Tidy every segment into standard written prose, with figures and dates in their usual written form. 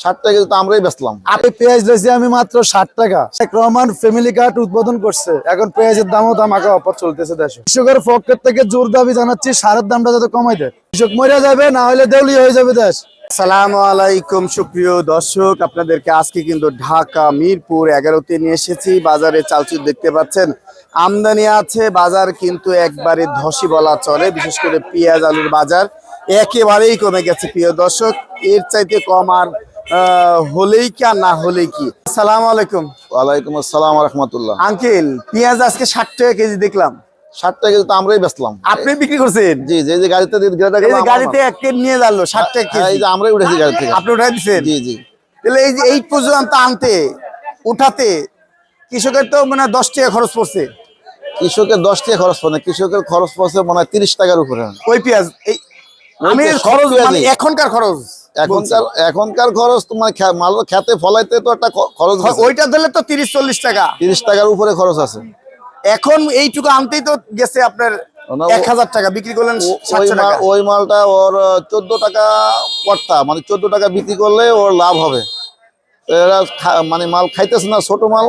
60 টাকা তো আমরাই বেচলাম। আমি পেঁয়াজ দিয়েছি আমি মাত্র 60 টাকা। রহমান ফ্যামিলি কার্ড উদ্বোধন করছে, এখন পেঁয়াজের দামও ধামাকা অফার চলতেছে দেশে। কৃষকের পক্ষ থেকে জোর দাবি জানাচ্ছি সারের দামটা যাতে কমাই দেয়, কৃষক মরে যাবে, না হলে দেউলিয়া হয়ে যাবে দেশ। আসসালামু আলাইকুম সুপ্রিয় দর্শক, আপনাদেরকে আজকে কিন্তু ঢাকা মিরপুর 11তে নিয়ে এসেছি। বাজারে চালচুল দেখতে পাচ্ছেন, আমদানি আছে, বাজার কিন্তু একবারে ধসি বলা চলে। বিশেষ করে পেঁয়াজ আলুর বাজার একেবারেই কমে গেছে প্রিয় দর্শক, এর চাইতে কম আর হলেই কি আর না হলেই কি। আসসালামু আলাইকুম। ওয়ালাইকুম আসসালাম ওয়া রাহমাতুল্লাহ। আঙ্কেল, পেঁয়াজ আজকে 60 টাকা কেজি দেখলাম। 60 টাকা তো আমরাই বেচলাম। আপনি বিক্রি করছেন? জি, যে গাড়িতে গাড়িতে এক কেজি নিয়ে গেল 60 টাকা কেজি। এই যে আমরাই উঠেছি গাড়ি থেকে। আপনি উঠাই দিচ্ছেন? জি জি। তাহলে এই যে এই পর্যন্ত আনতে উঠাতে কৃষকের তো মানে 10 টাকা খরচ পড়ছে। কৃষকের 10 টাকা খরচ পড়ে না, কৃষকের খরচ পড়ছে মনে হয় 30 টাকার উপরে। ওই পেঁয়াজ এই আমি খরচ মানে এখনকার খরচ, এখনকার খরচ তোমার মাল খেতে ফলাইতে তো একটা খরচ আছে। ওইটা দিলে তো 30-40 টাকা, 30 টাকার উপরে খরচ আছে। এখন এইটুকু আনতেই তো গেছে আপনার 1000 টাকা, বিক্রি করলেন 700 টাকা। ওই মালটা ওর 14 টাকা পড়তা, মানে 14 টাকা বিক্রি করলে ওর লাভ হবে। এরা মানে মাল খাইতেছে না, ছোট মাল,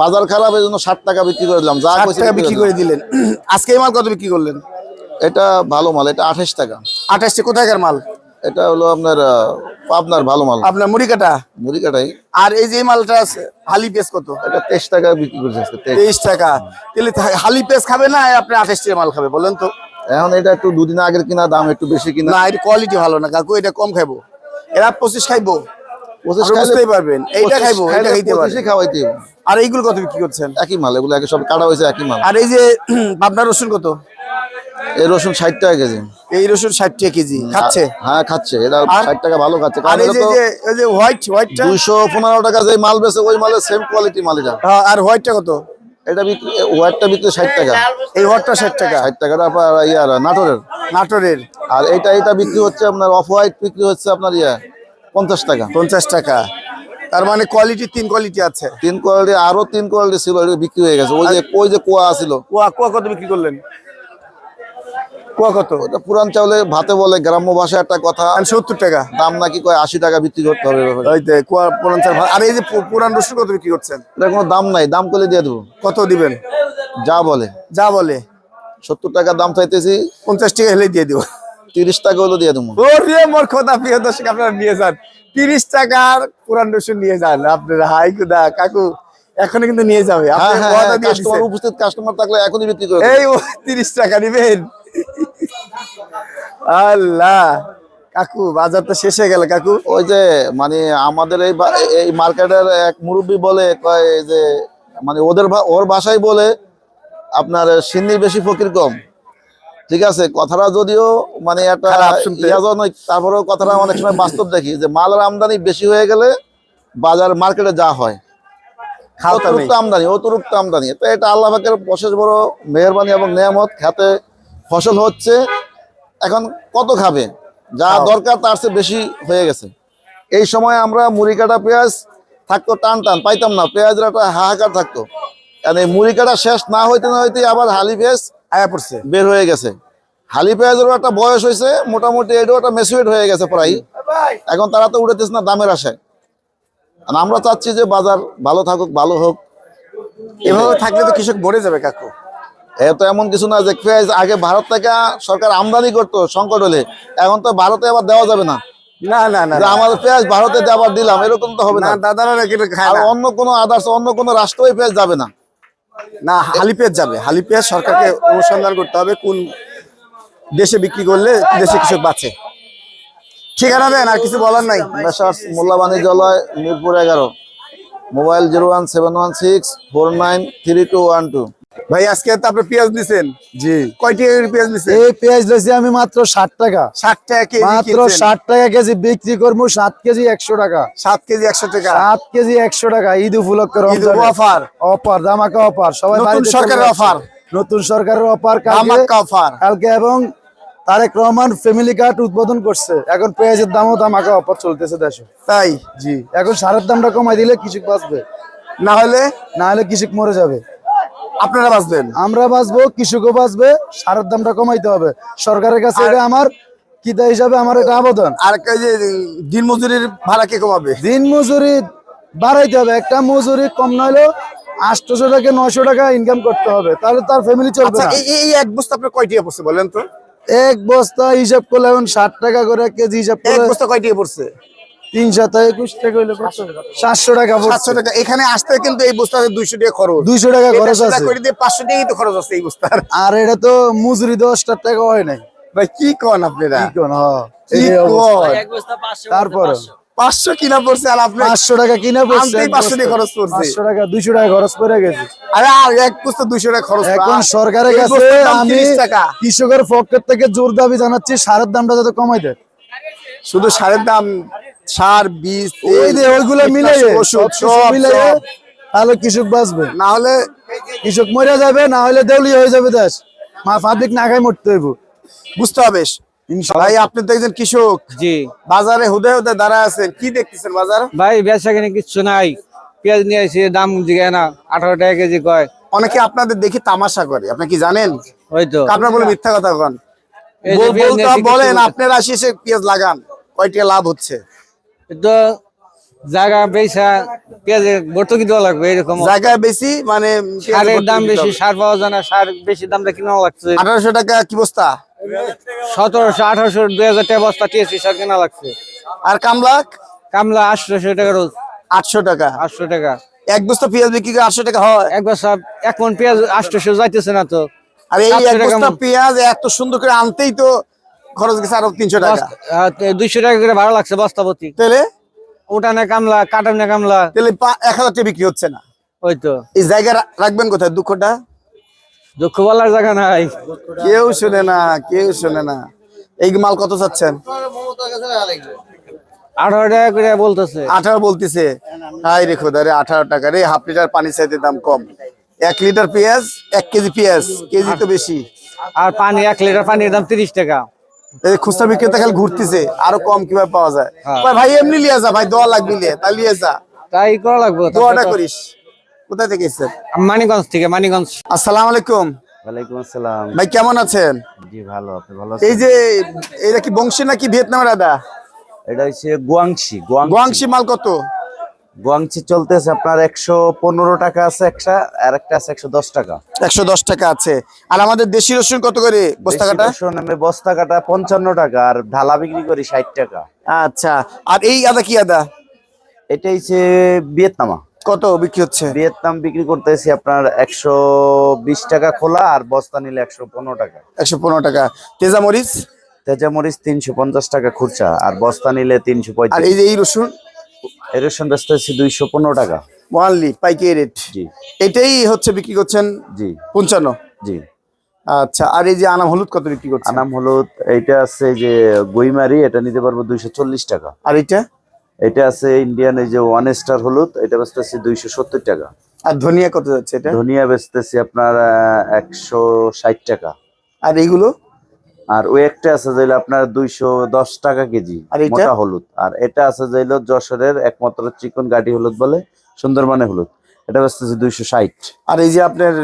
বাজার খারাপ, এই জন্য 60 টাকা বিক্রি করে দিলাম। যা 60 টাকা বিক্রি করে দিলেন। আজকে এই মাল কত বিক্রি করলেন? এটা ভালো মাল, এটা 28 টাকা। 28 টাকা কোথাকার মাল? এটা হলো আপনার পাবনার ভালো মাল, আপনার মুড়িকাটা। মুড়িকাটাই। আর এই যে মালটা আছে হালি পেস কত? এটা 23 টাকা বিক্রি করছে আজকে। 23 টাকা। তাহলে হালি পেস খাবে না আপনি 28 টাকা মাল খাবে বলেন তো? এখন এটা একটু দুদিন আগের কিনা, দাম একটু বেশি কিনা। না, এর কোয়ালিটি ভালো না কাকু, এটা কম খাইবো। এরা 25 খাইবো, 25 বুঝতেই পারবেন। এইটা খাইবো, এটা খাইতে পারবে। 25 খাওয়াইতে হবে। আর এইগুলো কত বিক্রি করছেন? একই মাল, এগুলো সব কাটা হয়েছে একই মাল। আর এই যে পাবনার রসুন কত? এই রসুন 60 টাকা কেজি। এই রসুন 60 টাকা কেজি খাচ্ছে? হ্যাঁ খাচ্ছে, এটা 60 টাকা ভালো খাচ্ছে। আর এই যে হোয়াইটটা 215 টাকা যে মাল বেচে ওই মালের সেম কোয়ালিটি মাল এটা। আর হোয়াইটটা কত? এটা বিক্রি, হোয়াইটটা বিক্রি 60 টাকা। এই হোয়াইটটা 60 টাকা। 60 টাকাটা আপনার ইয়ার নাটোরের। আর এটা বিক্রি হচ্ছে আপনার অফ হোয়াইট বিক্রি হচ্ছে আপনার 50 টাকা। 50 টাকা। তার মানে কোয়ালিটি 3 কোয়ালিটি আছে। 3 কোয়ালিটি, আরো 3 কোয়ালিটি ছিল, এটা বিক্রি হয়ে গেছে। ওই যে কোয়া ছিল। কোয়া কত বিক্রি করলেন? কোয়া কত? ওটা পুরান চাউলে ভাতে বলে, গ্রাম্য ভাষায় একটা কথা। 70 টাকা দাম নাকি কয় 80 টাকা বিক্রি করতে হবে। ওই যে কোয়া পুরান চাল। আর এই যে পুরান রসুন কত বিক্রি করছেন? এটা কোনো দাম নাই, দাম করলে দিয়ে দেবো। কত দিবেন? যা বলে 70 টাকা দাম চাইতেছি, 50 টাকা হলেই দিয়ে দিব। 30 টাকা হলো দিয়ে দেবো। ওরে মোর খোদা, প্রিয় দর্শক আপনারা নিয়ে যান 30 টাকার পুরান রসুন নিয়ে যান আপনারা। হাই খুদা কাকু, এখন কিন্তু নিয়ে যাবে। আপনি ওয়াদা দিয়ে দিয়েছেন। উপস্থিত কাস্টমার থাকলে এখনই বিক্রি করে এই 30 টাকা নিবেন? আল্লাহ কাকু, বাজার তো শেষ হয়ে গেল কাকু। ওই যে মানে আমাদের এই মার্কেটের এক মুরব্বী বলে, কয় যে মানে ওর ভাষায় বলে আপনার সিন্নি বেশি ফকির কম। ঠিক আছে, কথাটা যদিও মানে একটা তারপরেও কথাটা অনেক সময় বাস্তব দেখি যে মালের আমদানি বেশি হয়ে গেলে বাজার মার্কেটে যা হয় অতিরিক্ত আমদানি। তো এটা আল্লাহ পাকের অশেষ বড় মেহেরবানি এবং নেয়ামত। খেতে ফসল হচ্ছে, এখন কত খাবে, যা দরকার তার চেয়ে বেশি হয়ে গেছে। এই সময় আমরা মুড়ি কাটা পেঁয়াজ থাকতো, টান পাইতাম না, পেঁয়াজের একটা হাহাকার থাকতো। কারণ এই মুড়ি কাটা শেষ না হইতে আবার হালি পেঁয়াজ আয়া পড়ছে, বের হয়ে গেছে। হালি পেঁয়াজেরও একটা বয়স হয়েছে মোটামুটি, এটাও একটা ম্যাচুরেট হয়ে গেছে প্রায়। এখন তারা তো উঠেতেছে না দামের আশায়। আমরা চাচ্ছি যে বাজার ভালো থাকুক, ভালো হোক। এভাবে থাকলে তো কৃষক মরে যাবে কাকু। তো এমন কিছু না যে পেঁয়াজ আগে ভারত থেকে সরকার আমদানি করতো সংকট হলে, এখন তো ভারতে আবার দেওয়া যাবে না। না না না, আমাদের পেঁয়াজ ভারতে আবার দিলাম, এরকম তো হবে না। দাদারা আর অন্য কোনো আদার্স অন্য কোনো রাষ্ট্রই পেঁয়াজ যাবে না। না, হালি পেঁয়াজ যাবে। হালি পেঁয়াজ সরকারকে অনুসন্ধান করতে হবে কোন দেশে বিক্রি করলে দেশে কৃষক বাঁচে। ঠিকানা দেন, আর কিছু বলার নাই। মেসার্স মোল্লা বাণিজ্যালয়, মিরপুর 11, মোবাইল 01716493212। ভাই আজকে তো আপনি পেঁয়াজ দিচ্ছেন? জি। কয় টাকার পেঁয়াজ দিচ্ছেন? এই পেঁয়াজ দিয়েছি আমি মাত্র 60 টাকা। 60 টাকা কেজি, মাত্র 60 টাকা কেজি বিক্রি করবো। 7 কেজি 100 টাকা। 7 কেজি 100 টাকা। 7 কেজি 100 টাকা। ঈদ উপলক্ষে অফার, ধামাকা অফার। সবাই নতুন সরকারের অফার, নতুন সরকারের অফার ধামাকা অফার কালকে। এবং তারেক রহমান ফ্যামিলি কার্ড উদ্বোধন করছে, এখন পেঁয়াজের দামও ধামাকা অফার চলতেছে দেশে। তাই? জি। এখন সারের দামটা কমাই দিলে কৃষক বাঁচবে, না হলে কৃষক মরে যাবে। আপনারা বাঁচবেন, আমরা বাঁচবো, কৃষকও বাঁচবে। সারের দামটা কমাইতে হবে সরকারের কাছে। এটা আমার কিতা হিসাবে আমার এটা আবেদন। আর এই যে দিন মজুরির ভাড়া কে কমাবে? দিন মজুরি বাড়াইতে হবে, একটা মজুরি কম নইলেও 800 থেকে 900 টাকা ইনকাম করতে হবে, তাহলে তার ফ্যামিলি চলবে আচ্ছা না। এই এক বস্তা আপনার কয় টাকা পড়ছে বলেন তো? এক বস্তা হিসাব করলে এখন 60 টাকা করে কেজি হিসাব এক করলে বস্তা কয় টাকা পড়ছে? 3 7 21 টাকা হইলে 700 টাকা পড়ছে। 700 টাকা। এখানে আসতে কিন্তু এই বস্তাতে 200 টাকা খরচ। 200 টাকা খরচ এটা আছে, করে দিয়ে 500 টাকাই তো খরচ আছে এই বস্তার। আর এটা তো মজুরি 10 টাকা হয় নাই। ভাই কি কোন আপনারা? কি কোন কি এই অবস্থা। কোন? তারপরে 500 কিনা পড়ছে আর আপনি 500 টাকা কিনা পড়ছে, আনতেই 500 টাকা খরচ পড়ছে। 500 টাকা 200 টাকা খরচ করে গেছে। আরে আর এক বস্তা 200 টাকা খরচ। এখন সরকারের এই কাছে বস্তার দাম আমি 30 টাকা। কৃষকের পক্ষের থেকে জোর দাবি জানাচ্ছি, সারের দামটা যাতে কমাই দেয়। শুধু সারের দাম, সার, বীজ, ওই যে ওইগুলো মিলে ওষুধ সব সব মিলে সব। তাহলে কৃষক বাঁচবে, না হলে কৃষক মরে যাবে, না হলে দেউলিয়া হয়ে যাবে দেশ, পাবলিক না খাই মরতে হইব। বুঝতে হবে। ভাই আপনি তো একজন কৃষক, জি বাজারে হুদে হুদে দাঁড়ায় আছেন, কি দেখতেছেন বাজার? ভাই বেচা কিনে কিচ্ছু নাই। পেঁয়াজ নিয়ে আসি, দাম জিগায় না, 18 টাকা কেজি কয়। অনেকে আপনাদের দেখে তামাশা করে, আপনি কি জানেন? হয়তো আপনার বলে মিথ্যা কথা কন। এই যে পেঁয়াজ নিয়ে আসি কিচ্ছু বলেন বলতে- আপনারা আসি এসে পেঁয়াজ লাগান, কয়টা লাভ হচ্ছে? তো জায়গা বেচা পেঁয়াজের ভর্তুকি দেওয়া লাগবে এরকম। জায়গায় বেশি মানে সারের দাম বেশি, সার পাওয়া যায় না, সার বেশি দামটা কিনা লাগছে। 1800 টাকা কি বস্তা? 1700 1800 2000 টাকা বস্তা টিএসসি সার কেনা লাগছে। আর কামলা কামলা 800 টাকা রোজ, 800 টাকা। 800 টাকা এক বস্তা পেঁয়াজ বিক্রি করে 800 টাকা হয়। একবার সব এক মন পেঁয়াজ 800 যাইতেছে না তো। আর এই 700 এক টাকা বস্তা মন। পেঁয়াজ এত সুন্দর করে আনতেই তো খরচ গেছে আরো 300 টাকা। 200 টাকা করে ভাড়া লাগছে বস্তা প্রতি। তাহলে উঠানে কামলা, কাটানে কামলা, 1000 টাকা বিক্রি হচ্ছে না। হয়তো এই জায়গা রাখবেন কোথায়? দুঃখটা দুঃখ বলার জায়গা নাই। কেউ শুনে না, কেউ শুনে না। এই মাল কত চাচ্ছেন? 18 টাকা করে বলতেছে। 18 বলতেছে। হাই রে খোদা রে, 18 টাকা রে। হাফ লিটার পানি চাইতে দাম কম। 1 লিটার পেঁয়াজ, 1 কেজি পেঁয়াজ, কেজি তো বেশি। আর পানি 1 লিটার পানির দাম 30 টাকা। এই খুচরা বিক্রেতা খালি ঘুরতেছে, আরো কম কিভাবে পাওয়া যায়? হ্যাঁ। কয় ভাই এমনি লিয়ে যা, ভাই দোয়া লাগবে লিয়ে, তাই লিয়ে যা, তাই করা লাগবে। দোয়াটা করিস। কোথায় থেকে এসেছেন? মানিকগঞ্জ থেকে, মানিকগঞ্জ। আসসালামু আলাইকুম ওয়ালাইকুম আসসালাম। ভাই, কেমন আছেন? জি ভালো, আপনি ভালো এই আছেন? যে এটা কি বংশী নাকি ভিয়েতনামের আদা? এটা হচ্ছে গুয়াংশি। গুয়াংশী মাল কত? গুয়াংশি চলতেছে আপনার 115 টাকা আছে একটা, আর একটা আছে 110 টাকা। 110 টাকা আছে। আর আমাদের দেশি রসুন কত করে বস্তা কাটা? আমি বস্তা কাটা 55 টাকা, আর ঢালা বিক্রি করি 60 টাকা। আচ্ছা, আর এই আদা কি আদা? এটা হচ্ছে ভিয়েতনামা। কত বিক্রি হচ্ছে? ভিয়েতনাম বিক্রি করতেছি আপনার 120 টাকা খোলা, আর বস্তা নিলে 115 টাকা। 115 টাকা। তেজা মরিচ? তেজা মরিচ 350 টাকা খুচরা, আর বস্তা নিলে আর 335। এই যে এই রসুন? এই রসুন বেচতেছি 215 টাকা। ওয়ানলি পাইকারি রেট। জি এটাই হচ্ছে বিক্রি করছেন জি 55। জি। আচ্ছা, আর এই যে আনাম হলুদ কত বিক্রি করছেন? আনাম হলুদ এইটা আছে যে গইমারি, এটা নিতে পারবো 240 টাকা। আর এটা? এটা আছে ইন্ডিয়ান, এই যে 1 স্টার হলুদ, এটা বেচতেছি 270 টাকা। আর ধনিয়া কত যাচ্ছে এটা? ধনিয়া বেচতেছি আপনার 160 টাকা। আর এইগুলো? আর ওই একটা আছে যেগুলো আপনার 210 টাকা কেজি, আর এটা? মোটা হলুদ। আর এটা আছে যেগুলো যশোরের একমাত্র চিকন গাটি হলুদ বলে, সুন্দরবনের হলুদ, এটা বেচতেছি 260। আর এই যে আপনার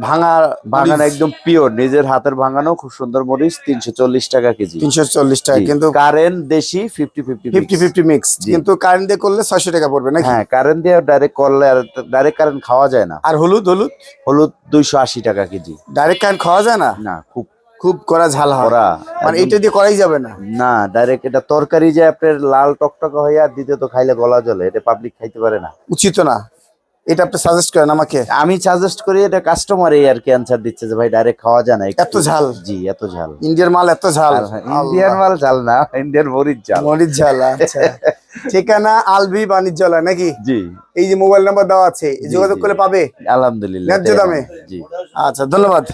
ভাঙা বাগান মরিচ? একদম পিওর, নিজের হাতের ভাঙানো খুব সুন্দর মরিচ, 340 টাকা কেজি। 340 টাকা। কিন্তু কারেন্ট দেশি 50-50 50-50 মিক্স, জি। কিন্তু কারেন্ট দিয়ে করলে 600 টাকা পড়বে নাকি? হ্যাঁ, কারেন্ট দিয়ে ডাইরেক্ট করলে ডাইরেক্ট কারেন্ট খাওয়া যায় না। আর হলুদ? হলুদ হলুদ 280 টাকা কেজি। ডাইরেক্ট কারেন্ট খাওয়া যায় না? না, খুব খুব করা ঝাল হয়। কড়া, মানে একদম। এটা দিয়ে করাই যাবে না? না, ডাইরেক্ট এটা তরকারি যে আপনার লাল টকটকা হয়ে, আর দিতে তো খাইলে গলা জ্বলে, এটা পাবলিক খাইতে পারে না। উচিত না। এটা আপনি সাজেস্ট করেন আমাকে? আমি সাজেস্ট করি, এটা কাস্টমারই আর কি অ্যানসার দিচ্ছে যে ভাই ডাইরেক্ট খাওয়া যায় না, এত ঝাল? জি, এত ঝাল। ইন্ডিয়ার মাল এত ঝাল? ইন্ডিয়ান মাল ঝাল না, ইন্ডিয়ান মরিচ ঝাল। মরিচ ঝাল। আচ্ছা। ঠিকানা আলভি বাণিজ্যালয় নাকি? জি, এই যে মোবাইল নাম্বার দেওয়া আছে, যোগাযোগ জি। করলে পাবে আলহামদুলিল্লাহ। ন্যায্য দামে? জি। আচ্ছা, ধন্যবাদ।